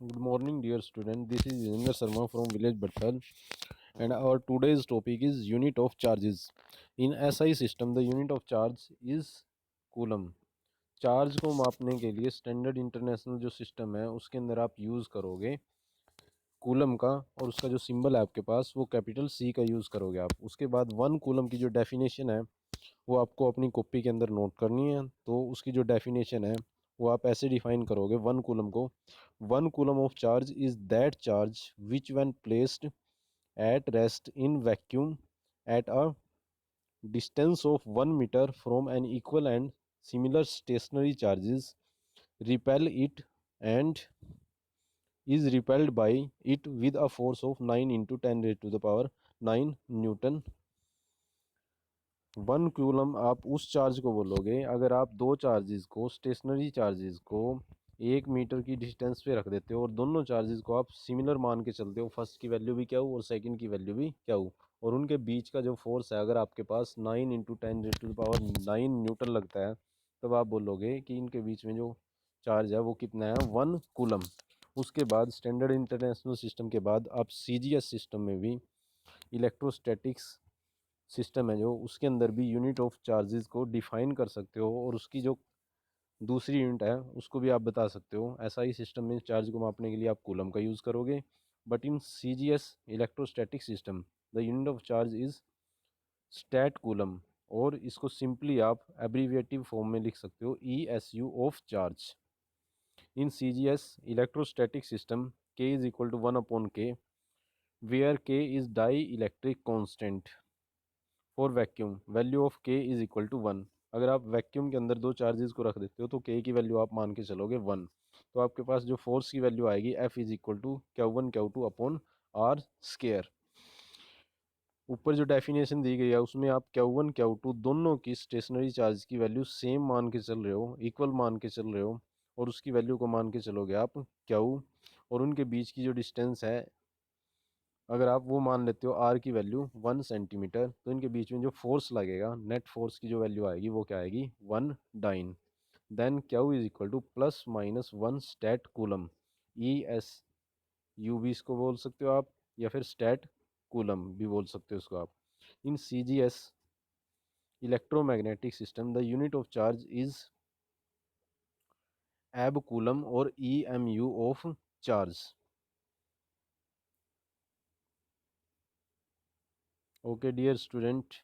Good morning, dear student. This is Vijender Sharma from Village Bhattal, and our today's topic is unit of charges. In SI system, the unit of charge is coulomb. Charge को मापने के लिए standard international जो system है उसके अंदर आप use करोगे कूलम का, और उसका जो सिंबल है आपके पास वो कैपिटल सी का यूज़ करोगे आप. उसके बाद 1 कूलम की जो डेफिनेशन है वो आपको अपनी कॉपी के अंदर नोट करनी है. तो उसकी जो डेफिनेशन है वो आप ऐसे डिफाइन करोगे 1 कूलम को. 1 coulomb of charge is that charge which when placed at rest in vacuum at a distance of 1 metre from an equal and similar stationary charges repel it and is repelled by it with a force of 9 into 10 raised to the power 9 Newton. 1 coulomb आप उस charge को बोलोगे अगर आप दो charges को, stationery charges को 1 metre की डिस्टेंस पे रख देते हो और दोनों चार्जेस को आप सिमिलर मान के चलते हो, फर्स्ट की वैल्यू भी क्या हो और सेकंड की वैल्यू भी क्या हो, और उनके बीच का जो फोर्स है अगर आपके पास 9 into 10 raised to the power 9 newton लगता है, तब आप बोलोगे कि इनके बीच में जो चार्ज है वो कितना है, 1 कूलम. उसके बाद स्टैंडर्ड इंटरनेशनल सिस्टम के बाद आप CGS सिस्टम में भी, इलेक्ट्रोस्टैटिक्स सिस्टम है जो, उसके अंदर भी यूनिट ऑफ चार्जेस को डिफाइन कर सकते हो और उसकी जो दूसरी यूनिट है उसको भी आप बता सकते हो. ऐसा ही सिस्टम में चार्ज को मापने के लिए आप कूलम का यूज़ करोगे, but in CGS electrostatic system the unit of charge is stat coulomb, और इसको सिंपली आप एब्रीविएटिव फॉर्म में लिख सकते हो ESU of charge. In CGS electrostatic system K is equal to 1/K, where K is dielectric constant. For vacuum value of K is equal to 1. अगर आप vacuum के अंदर दो चार्जेस को रख देते हो तो के की वैल्यू आप मान के चलोगे 1. तो आपके पास जो फोर्स की वैल्यू आएगी F is equal to Q1 Q2 upon R square. ऊपर जो डेफिनेशन दी गई है उसमें आप Q1 Q2 दोनों की स्टेशनरी चार्ज की वैल्यू सेम मान के चल रहे हो, इक्वल मान के चल रहे हो, और उसकी वैल्यू को मान के चलोगे आप Q, और उनके बीच की जो डिस्टेंस है अगर आप वो मान लेते हो आर की वैल्यू 1 सेंटीमीटर, तो इनके बीच में जो फोर्स लगेगा, नेट फोर्स की जो वैल्यू आएगी वो क्या आएगी, 1 dyne. Then Q is equal to +-1 stat coulomb. ESU भी इसको बोल सकते हो आप, या फिर स्टैट कूलम भी बोल सकते हो इसको आप. इन CGS electromagnetic system the unit of charge is एब कूलम और EMU of charge. Okay, dear student,